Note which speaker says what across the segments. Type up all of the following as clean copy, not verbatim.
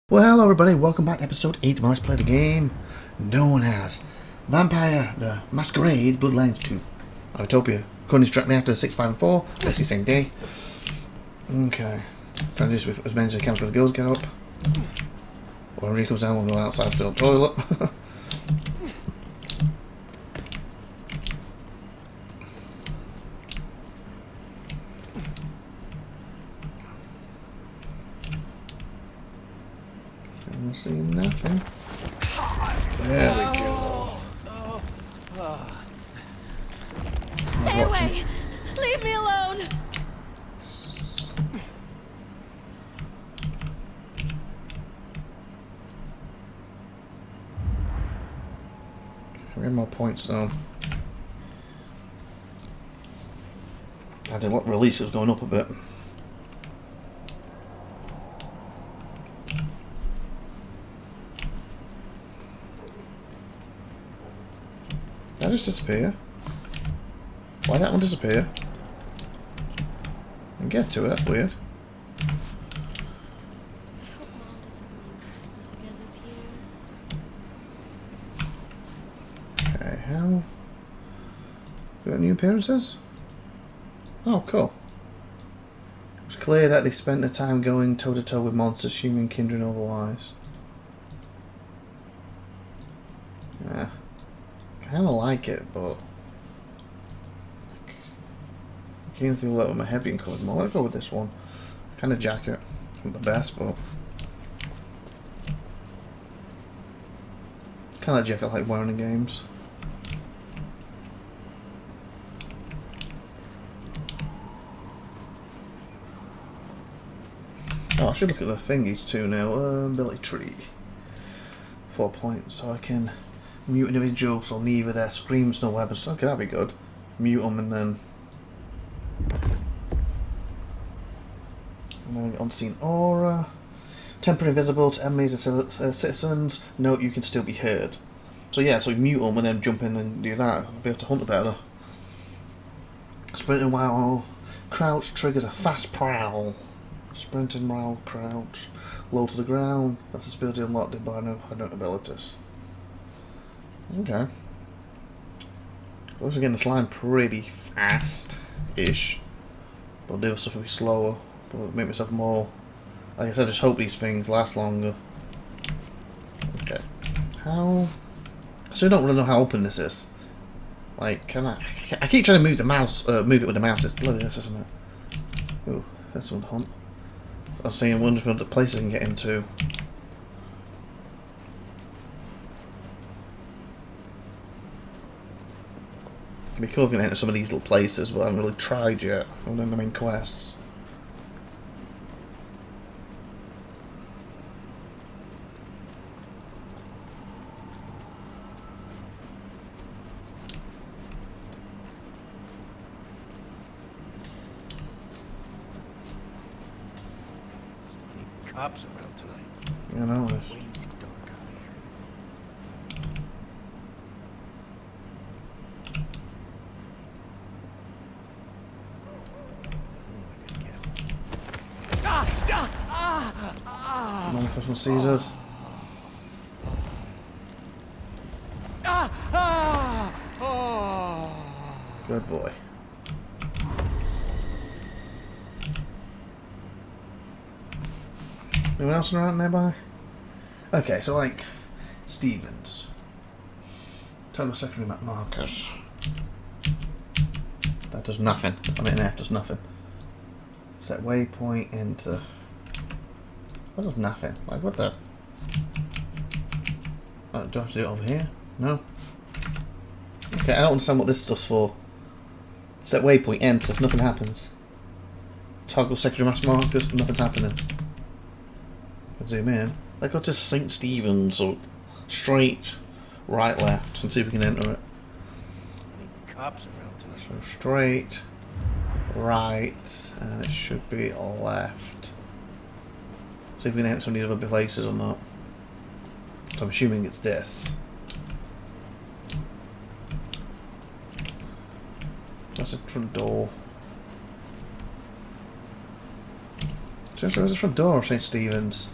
Speaker 1: Well, hello everybody, welcome back to episode 8 of my Let's Play the game known as Vampire the Masquerade Bloodlines 2 IVATOPIA. Currently directly after 6, 5 and 4, basically same day. Okay, trying to do this with as many as I can for the girls get up. Or when he comes down, we'll go outside to the toilet. I'm seeing nothing. There we go.
Speaker 2: Stay away! Leave me alone!
Speaker 1: We have more points though. I did what release was going up a bit. Did that just disappear? Why did that one disappear? I can get to it, that's weird.
Speaker 2: I hope Mom doesn't ruin Christmas again this year.
Speaker 1: Okay, how? We got new appearances? Oh, cool. It was clear that they spent their time going toe to toe with monsters, human, kindred, and otherwise. Yeah. Kinda like it, but I can't feel that with my head being covered more. Let's go with this one. Kind of jacket. Not the best, but kind of jacket I like wearing in games. Oh, I should look at the thingies too now. Ability tree. 4 points, so I can mute individuals so neither their screams nor weapons. Okay, that'd be good. Mute them and then unseen aura. Temporary invisible to enemies and citizens. Note you can still be heard. So yeah, so we mute them and then jump in and do that. I'll be able to hunt better. Sprinting while crouch triggers a fast prowl. Sprinting while crouch. Low to the ground. That's a ability unlocked by no abilities. Okay. Once again, this line pretty fast-ish. But I'll do stuff a bit slower. But I'll make myself more. Like I said, I just hope these things last longer. Okay. How? So I don't really know how open this is. Like, can I keep trying to move the mouse, move it with the mouse. It's bloody this, isn't it? Ooh, this one hunt. I was saying, wonderful the places I can get into. It'd be cool if we can enter some of these little places, but I haven't really tried yet. Other than the main quests.
Speaker 3: Cops around tonight.
Speaker 1: You know,
Speaker 3: Way too dark out here.
Speaker 1: Manifest sees us. Good boy. Anyone else around nearby? Okay, so like Stevens. Total secondary map markers. That does nothing. I mean F does nothing. Set waypoint enter. That does nothing. Like what the? Oh, do I have to do it over here? No. Okay, I don't understand what this stuff's for. Set waypoint enter. Nothing happens. Toggle secondary mass markers. Nothing's happening. Zoom in. Like go to St. Stephen's or straight, right, left, and see if we can enter it.
Speaker 3: Cops around tonight.
Speaker 1: So straight, right, and it should be left. See if we can enter some of the other places or not. So I'm assuming it's this. That's the front door. Just there's a front door of St. Stephen's.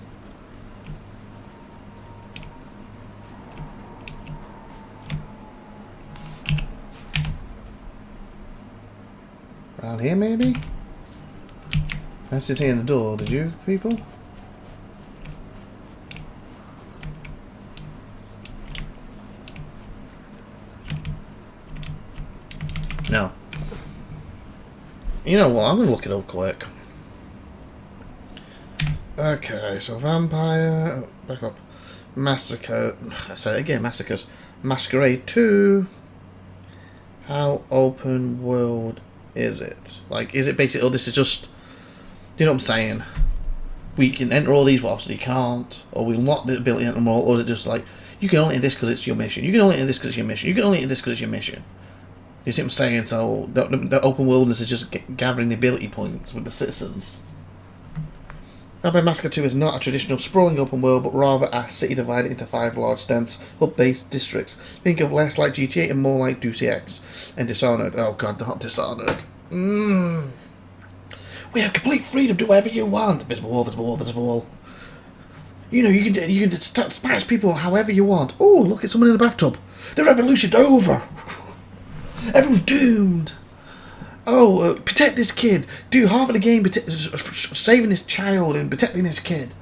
Speaker 1: Around here, maybe? I didn't see in the door, did you, people? No. You know what? I'm gonna look it up quick. Okay, so vampire. Back up. Massacre. I said it again. Massacres. Masquerade 2. How open world is it? Like, is it basically? Oh, this is just. You know what I'm saying? We can enter all these, but obviously you can't. Or we'll not the ability to enter them all. Or is it just like you can only enter this because it's your mission? You can only enter this because it's your mission. You can only enter this because it's your mission. You see what I'm saying? So the open wilderness is just gathering the ability points with the citizens. Vampire Massacre 2 is not a traditional sprawling open world, but rather a city divided into 5 large, dense, hub-based districts. Think of less like GTA and more like Deus Ex and Dishonored. Oh god, not Dishonored. We have complete freedom to do whatever you want. Visible wall, visible wall, visible wall. You know, you can dispatch people however you want. Oh, look, it's someone in the bathtub. The revolution's over. Everyone's doomed. Oh, protect this kid. Do half of the game saving this child and protecting this kid.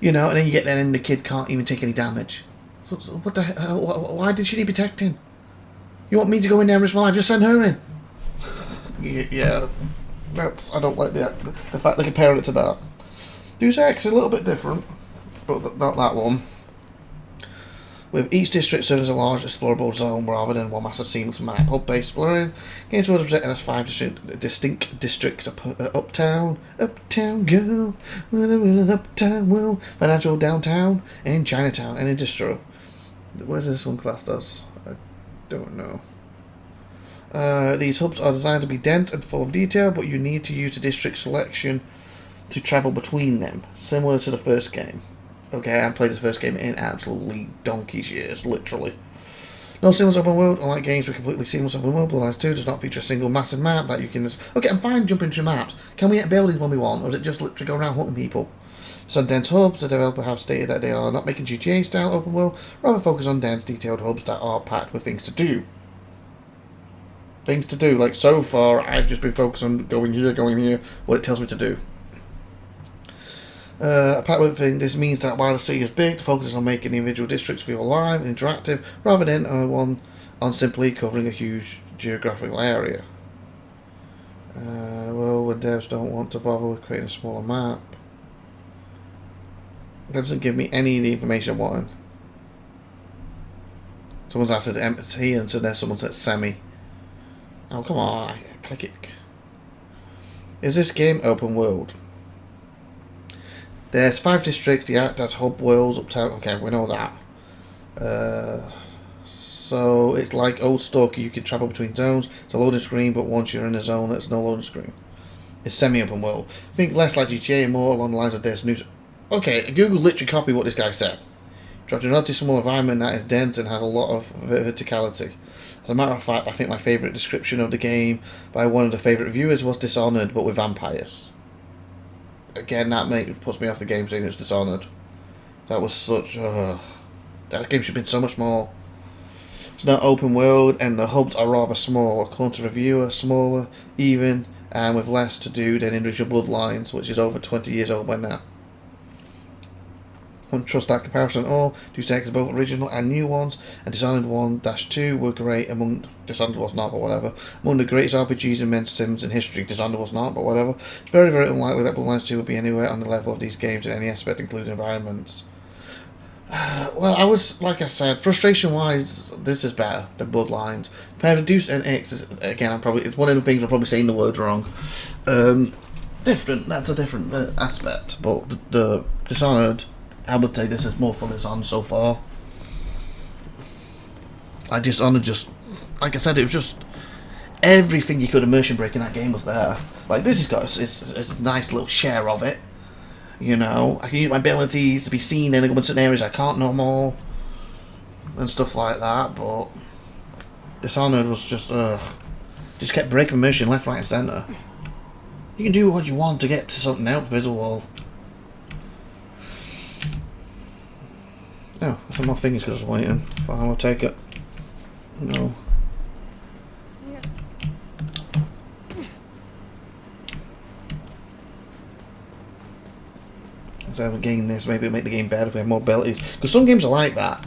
Speaker 1: You know, and then you get there and the kid can't even take any damage. So what the hell? Why did she need protecting? You want me to go in there and risk my life? Just send her in. Yeah, I don't like the fact they compare it to that. Deus Ex is a little bit different, but not that one. With each district serving as a large explorable zone rather than one massive seamless map. Hub-based exploring. Games were presented as 5 distinct districts. Uptown girl, uptown world, financial downtown, and Chinatown, and industrial. Where's this one classed as? I don't know. These hubs are designed to be dense and full of detail, but you need to use the district selection to travel between them, similar to the first game. Okay, I played the first game in absolutely donkey's years, literally. No seamless open world, unlike games with completely seamless open world, Bloodlines 2 does not feature a single massive map that you can just... Okay, I'm fine jumping into maps. Can we get buildings when we want, or is it just literally go around hunting people? Some dense hubs, the developer have stated that they are not making GTA-style open world, rather focus on dense, detailed hubs that are packed with things to do. Things to do, like so far, I've just been focused on going here, what it tells me to do. Apart with this means that while the city is big, the focus is on making the individual districts feel alive and interactive, rather than on simply covering a huge geographical area. Well, when devs don't want to bother with creating a smaller map, that doesn't give me any of the information I want. Someone's asked it empty, and so there someone said semi. Oh come on, click it. Is this game open world? There's 5 districts, the act as hub worlds, uptown. Okay, we know that. So it's like Old Stalker, you can travel between zones. It's a loading screen, but once you're in a zone, there's no loading screen. It's semi-open world. Think less like GTA and more along the lines of this news. Okay, Google literally copied what this guy said. Try to notice a small environment that is dense and has a lot of verticality. As a matter of fact, I think my favourite description of the game by one of the favourite reviewers was Dishonored, but with vampires. Again, that puts me off the game saying it's Dishonored. That was such... that game should have been so much more. It's not open world, and the hubs are rather small. According to the reviewer, smaller, even, and with less to do than individual Bloodlines, which is over 20 years old by now. I don't trust that comparison at all. Deus Ex both original and new ones, and Dishonored 1-2 were great among... Dishonored was not, but whatever. Among the greatest RPGs and men's sims in history. Dishonored was not, but whatever. It's very, very unlikely that Bloodlines 2 would be anywhere on the level of these games in any aspect, including environments. Well, I was, like I said, frustration-wise, this is better than Bloodlines. Compared to Deus Ex, again, it's one of the things I'm probably saying the words wrong. Different, that's a different aspect, but the Dishonored... I would say this is more fun as on so far. Dishonored just, like I said, it was just everything you could immersion break in that game was there. Like this has got it's a nice little share of it. You know, I can use my abilities to be seen in certain areas I can't no more, and stuff like that. But Dishonored was just kept breaking immersion left, right, and centre. You can do what you want to get to something else visual. Oh, some more things because I was waiting. Fine, I'll take it. No. So if we gain this, maybe it'll make the game better if we have more abilities. Because some games are like that.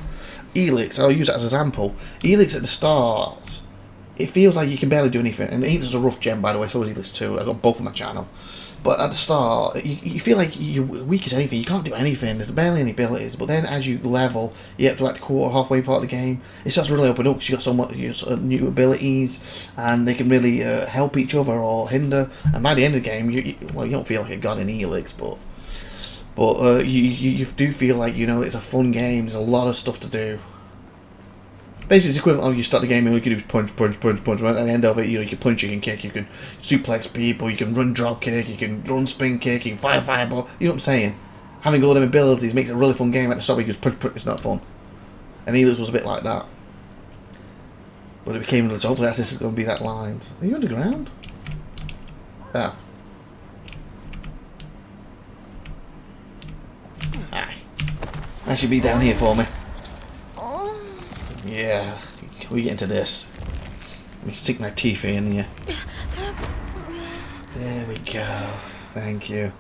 Speaker 1: Elix, I'll use that as an example. Elix at the start, it feels like you can barely do anything. And Elix is a rough gem, by the way, so is Elix 2. I've got both on my channel. But at the start, you feel like you're weak as anything. You can't do anything. There's barely any abilities. But then as you level, you get to like the quarter, halfway part of the game. It starts to really open up because you've got so much new abilities, and they can really help each other or hinder. And by the end of the game, you don't feel like you've got an Elix, but you do feel like, you know, it's a fun game. There's a lot of stuff to do. Basically, it's equivalent of you start the game and all you can do is punch, punch, punch, punch. Right at the end of it, you know, you can punch, you can kick, you can suplex people, you can run drop kick, you can run spin kick, you can fire fireball. You know what I'm saying? Having all them abilities makes it a really fun game. At the start, you just punch, punch, it's not fun. And Elix was a bit like that. But it became, hopefully this is going to be that lines. Are you underground? Oh. Aye. That should be down here for me. Yeah, we get into this. Let me stick my teeth in here. There we go. Thank you.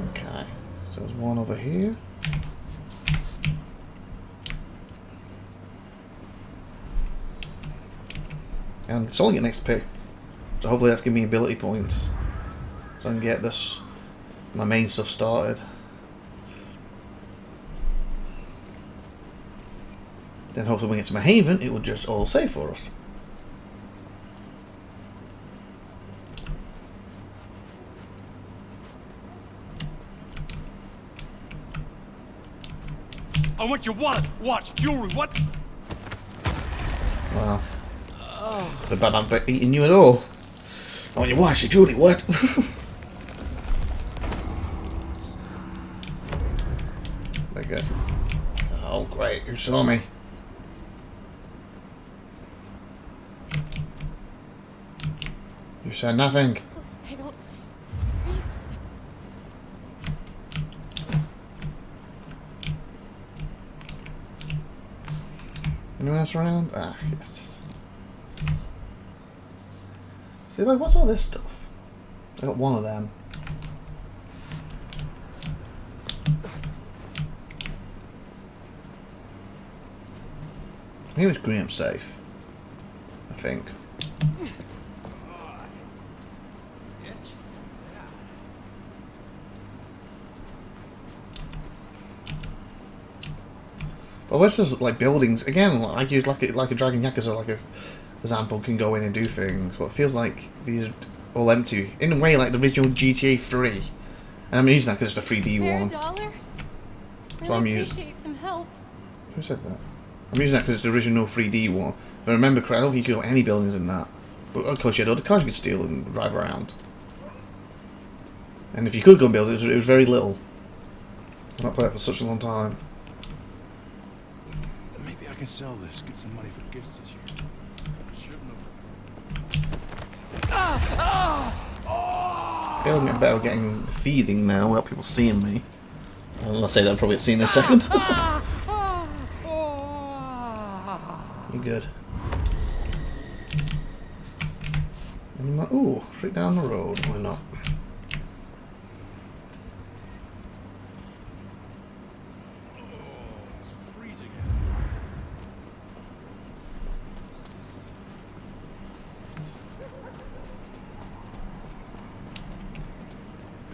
Speaker 1: Okay, so there's one over here. And it's only getting XP. So hopefully that's giving me ability points. So I can get this, my main stuff started. Then hopefully when we get to my haven, it will just all save for us.
Speaker 3: I want your wallet, watch, jewelry, what?
Speaker 1: Wow. The bad man eating you at all. I want your watch, your jewelry, what? Very good. Oh great, you saw me. You said nothing.
Speaker 2: I don't.
Speaker 1: Anyone else around? Ah, yes. See, like, what's all this stuff? I got one of them. I think it's Graham's safe. I think. Well, let's just like buildings again. I use like a Dragon Yakuza, like a example, can go in and do things. But it feels like these are all empty in a way, like the original GTA 3. And I'm using that because it's a 3D one. So I'm using.
Speaker 2: Appreciate some help.
Speaker 1: Who said that? I'm using that because it's the original 3D one. If I remember correctly, I don't think you could go any buildings in that. But of course you had other cars you could steal and drive around. And if you could go and build it, it was very little. I've not played it for such a long time.
Speaker 3: Maybe I can sell this, get some money for gifts this year. I shouldn't have.
Speaker 1: I'm getting better at getting the feeding now without people seeing me. I'll say that I'll probably see in a second. You're good. Ooh, straight down the road. Why not?
Speaker 3: It's freezing.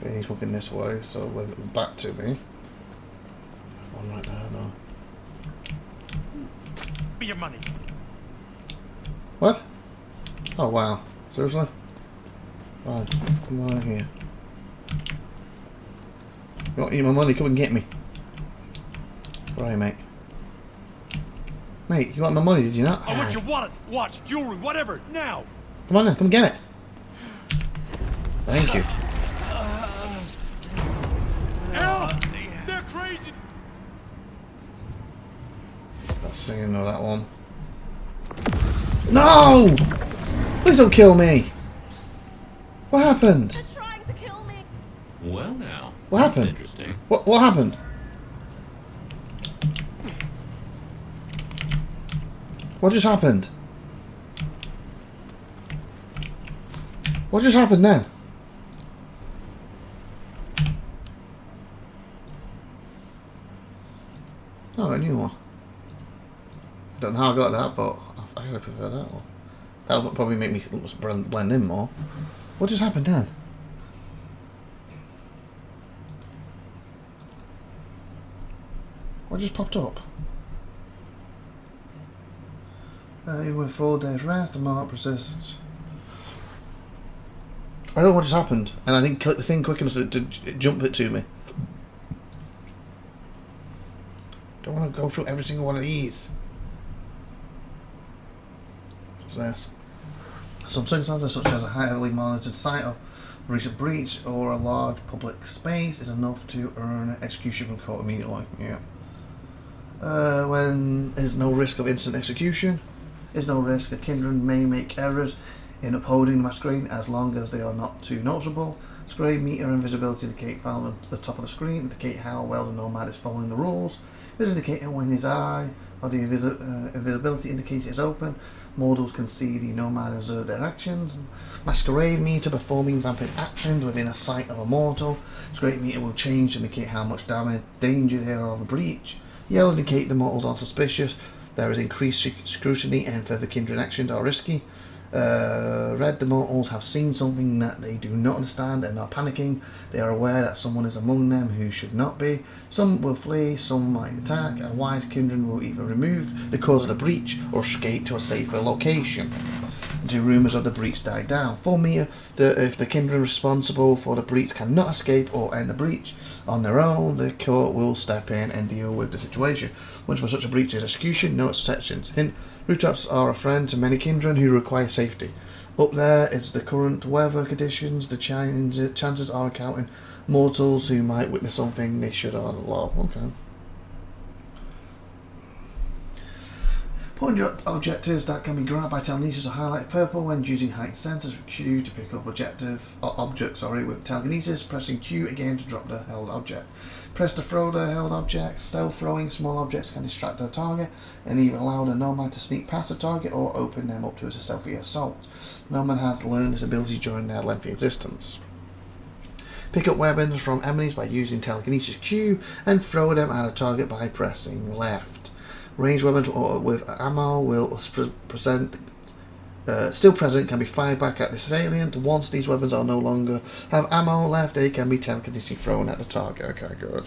Speaker 1: Okay, he's walking this way, so leave it back to me. One right there, though.
Speaker 3: Be your money.
Speaker 1: What? Oh wow. Seriously? Right, come on here. You want my money? Come and get me. Where are you, mate? Mate, you want my money, did you not?
Speaker 3: I want your wallet, watch, jewelry, whatever, now.
Speaker 1: Come on now, come get it. Thank you.
Speaker 3: Help! They're crazy.
Speaker 1: Not seeing that one. No! Please don't kill me! What happened?
Speaker 2: They're trying to kill me.
Speaker 4: Well now.
Speaker 1: What happened?
Speaker 4: That's interesting.
Speaker 1: What happened? What just happened? What just happened then? don't know how I got that, but I guess I prefer that one. That would probably make me blend in more. What just happened then? What just popped up? Even with 4 days rest, the mark persists. I don't know what just happened, and I didn't click the thing quick enough to jump it to me. Don't want to go through every single one of these. What's this? Some circumstances, such as a highly monitored site of recent breach or a large public space, is enough to earn execution from court immediately. Yeah. When there's no risk of instant execution, there's no risk. A kindred may make errors in upholding the masquerade as long as they are not too noticeable. Masquerade meter and visibility indicate found on the top of the screen indicate how well the nomad is following the rules. This indicator when his eye or the invisibility indicator is open. Mortals can see the nomad and observe their actions. Masquerade meter performing vampiric actions within a sight of a mortal. Masquerade meter will change to indicate how much damage, danger there are of a breach. Yellow indicate the mortals are suspicious. There is increased scrutiny and further kindred actions are risky. Red, the mortals have seen something that they do not understand and are panicking. They are aware that someone is among them who should not be. Some will flee, some might attack. A wise kindred will either remove the cause of the breach or escape to a safer location until rumours of the breach die down. For me, if the kindred responsible for the breach cannot escape or end the breach on their own, the court will step in and deal with the situation. Once for such a breach is execution, no exceptions. Hint: rooftops are a friend to many kindred who require safety. Up there is the current weather conditions. The chances are counting mortals who might witness something they should are low. Okay. Point objectives that can be grabbed by telekinesis are highlighted purple when using heightened sensors with Q to pick up objects with telekinesis. Pressing Q again to drop the held object. Press to throw the held object. Stealth throwing small objects can distract the target and either allow the nomad to sneak past the target or open them up to a stealthy assault. Nomad has learned this ability during their lengthy existence. Pick up weapons from enemies by using telekinesis Q and throw them at a target by pressing left. Ranged weapons with ammo will still present can be fired back at the assailant. Once these weapons are no longer have ammo left, they can be telekinetically thrown at the target. Okay, good.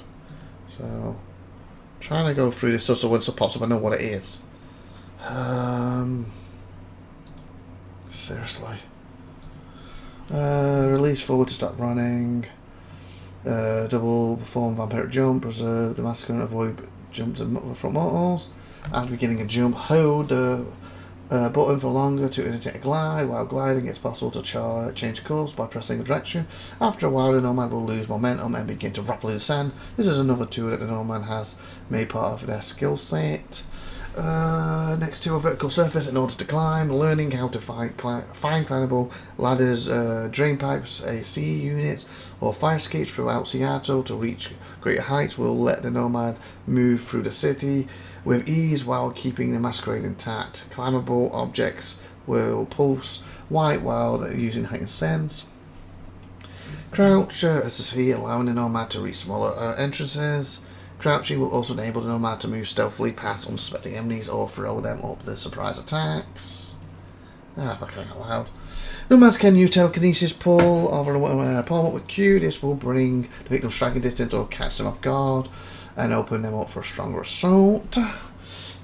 Speaker 1: So, trying to go through this stuff so when it pops up I know what it is. Seriously. Release forward to start running. Double perform vampiric jump. Preserve the massacre and avoid jumps from mortals. After beginning a jump, hold the button for longer to initiate a glide. While gliding, it's possible to change course by pressing a direction. After a while, the nomad will lose momentum and begin to rapidly descend. This is another tool that the nomad has made part of their skill set. Next to a vertical surface in order to climb, learning how to find climbable ladders, drain pipes, AC units, or fire escapes throughout Seattle to reach greater heights will let the nomad move through the city with ease while keeping the masquerade intact. Climbable objects will pulse white while using heightened sense. Crouch to see, allowing the nomad to reach smaller entrances. Crouching will also enable the nomad to move stealthily past unsuspecting enemies or throw them up the surprise attacks. Fucking out loud. Nomads can use telekinesis pull over a palm up with Q. This will bring the victim striking distance or catch them off guard and open them up for a stronger assault.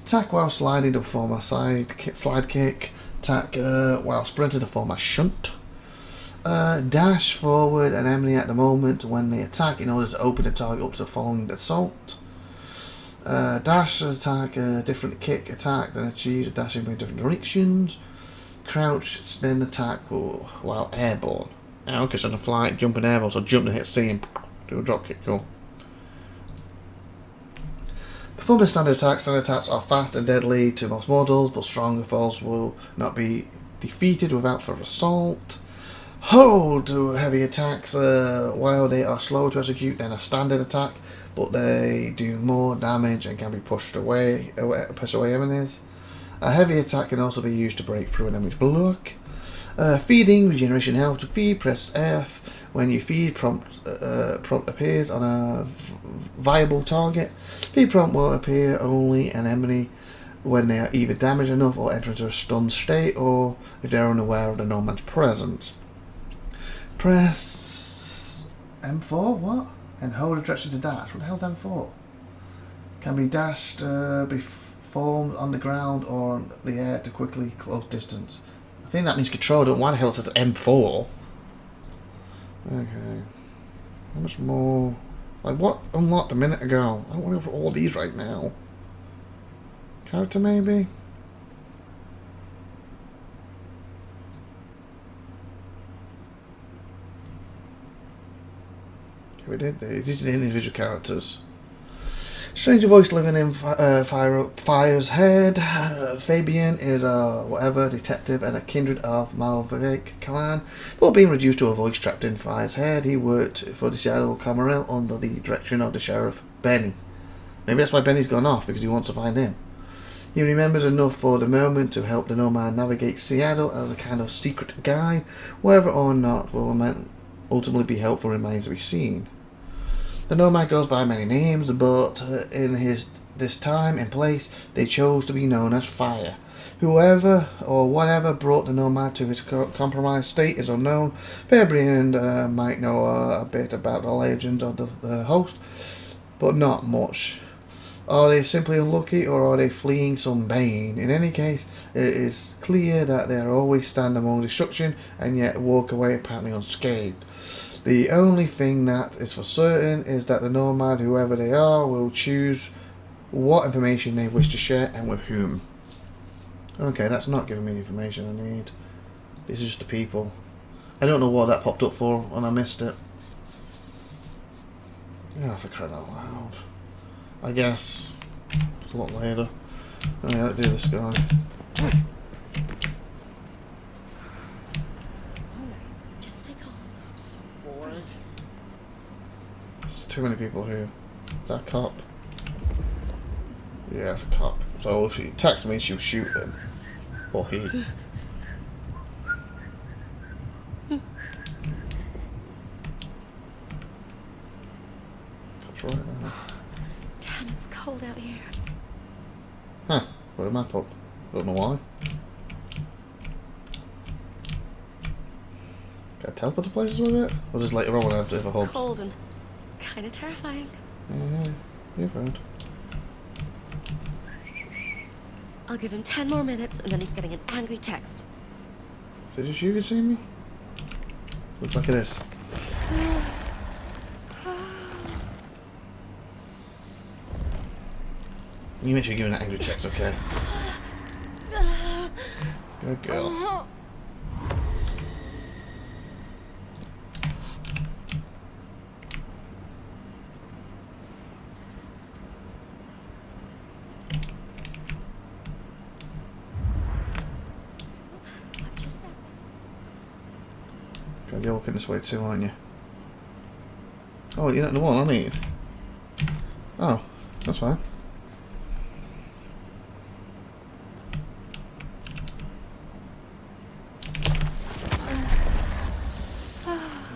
Speaker 1: Attack while sliding to perform a slide kick. Attack while sprinting to form a shunt. Dash forward an enemy at the moment when they attack in order to open the target up to the following assault. Dash attack a different kick attack then achieves a dashing in different directions. Crouch then attack while airborne. Okay, so to fly, jump and airborne, so jump and hit C and do a drop kick, cool. Performing standard attacks. Standard attacks are fast and deadly to most mortals, but stronger foes will not be defeated without further assault. Hold to heavy attacks while they are slower to execute than a standard attack, but they do more damage and can be push away enemies. A heavy attack can also be used to break through an enemy's block. Feeding, regeneration health to feed, press F. When you feed, prompt appears on a viable target. Feed prompt will appear only an enemy when they are either damaged enough or enter into a stunned state, or if they are unaware of the nomad's presence. Press M4, what? And hold the direction to dash. What the hell's M4? Can be dashed, be formed on the ground or on the air to quickly close distance. I think that means control. Why the hell it says M4? Okay. How much more? Like, what unlocked a minute ago? I don't want to go for all these right now. Character, maybe? Okay, we did these. These are the individual characters. Stranger voice living in Fire's head. Fabian is a whatever detective and a kindred of Malverick clan. Before being reduced to a voice trapped in Fire's head, he worked for the Shadow Camarilla under the direction of the Sheriff Benny. Maybe that's why Benny's gone off, because he wants to find him. He remembers enough for the moment to help the Nomad navigate Seattle as a kind of secret guide. Whether or not will ultimately be helpful remains to be seen. The Nomad goes by many names, but in this time and place, they chose to be known as Fire. Whoever or whatever brought the Nomad to his compromised state is unknown. Fabian might know a bit about the legends of the host, but not much. Are they simply unlucky, or are they fleeing some bane? In any case, it is clear that they always stand among destruction and yet walk away apparently unscathed. The only thing that is for certain is that the Nomad, whoever they are, will choose what information they wish to share and with whom. Okay, that's not giving me the information I need. This is just the people. I don't know what that popped up for and I missed it. Yeah, for crying out loud. I guess it's a lot later. Oh yeah, let's do this guy.
Speaker 2: Just stay calm.
Speaker 4: I'm so bored.
Speaker 1: There's too many people here. Is that a cop? Yeah, it's a cop. So if she attacks me, she'll shoot him. Or he. Cop's right now.
Speaker 2: Damn, it's cold out here.
Speaker 1: Huh, put a map up. Don't know why. Can I teleport to places with it? Or just later on when I have different hubs?
Speaker 2: Cold and kind of terrifying.
Speaker 1: Yeah, you're found.
Speaker 2: I'll give him 10 more minutes and then he's getting an angry text.
Speaker 1: Did you can see me? Looks like it is. You make sure you give an angry text, okay? Good girl.
Speaker 2: Watch your step.
Speaker 1: God, you're walking this way too, aren't you? Oh, you're not the one I need. Oh, that's fine.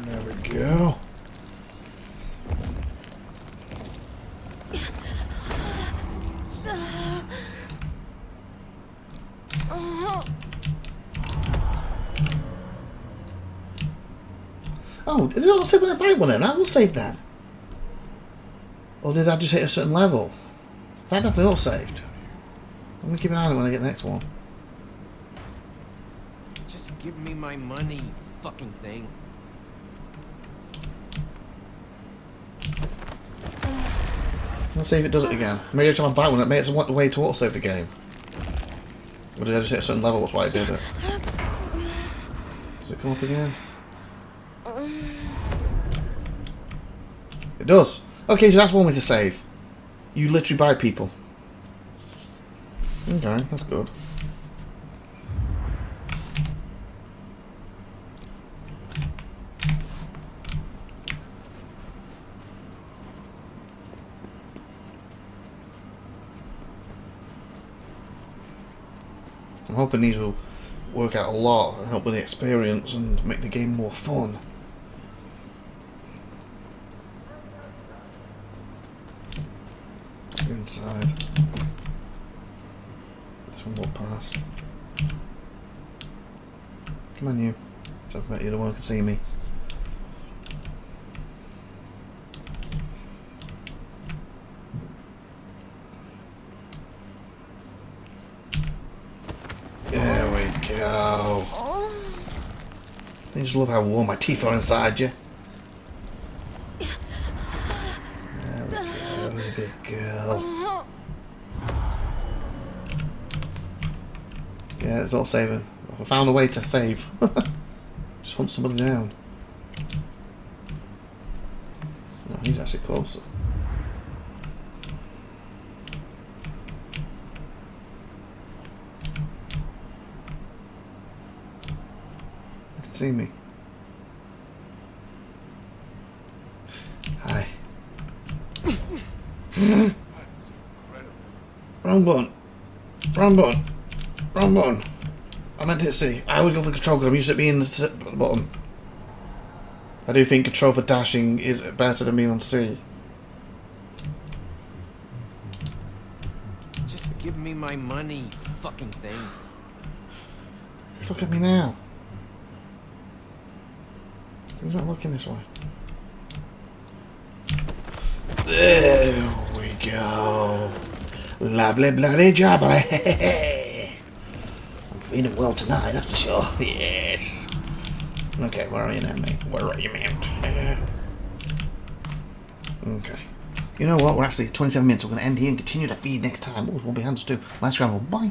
Speaker 1: There we go. Oh, did it not say when I buy one then? I will save that. Or did I just hit a certain level? That definitely all saved. I'm gonna keep an eye on it when I get the next one.
Speaker 4: Just give me my money, you fucking thing.
Speaker 1: Let's see if it does it again. Maybe every time I buy one, it makes a way to auto-save the game. Or did I just hit a certain level? That's why it did it. Does it come up again? It does. Okay, so that's one way to save. You literally buy people. Okay, that's good. I'm hoping these will work out a lot and help with the experience and make the game more fun. Inside. Some walk past. Come on, you. So I bet you don't want to see me. There we go. I just love how warm my teeth are inside you. There we go. That was a good girl. Yeah, it's all saving. I found a way to save. Just hunt somebody down. No, he's actually closer. You can see me. Hi.
Speaker 3: That's incredible.
Speaker 1: Wrong button. Wrong button. Wrong button. I meant to hit C. I always go for control because I'm used to it being the bottom. I do think control for dashing is better than being on C.
Speaker 4: Just give me my money, fucking thing.
Speaker 1: Look at me now. Who's not looking this way? There we go. Lovely bloody jubbly. I'm feeling well tonight, that's for sure. Yes. Okay, where are you now, mate? Where are you, mate? Okay. You know what? We're actually 27 minutes. We're going to end here and continue to feed next time. What will be hands to? Last scramble. Bye.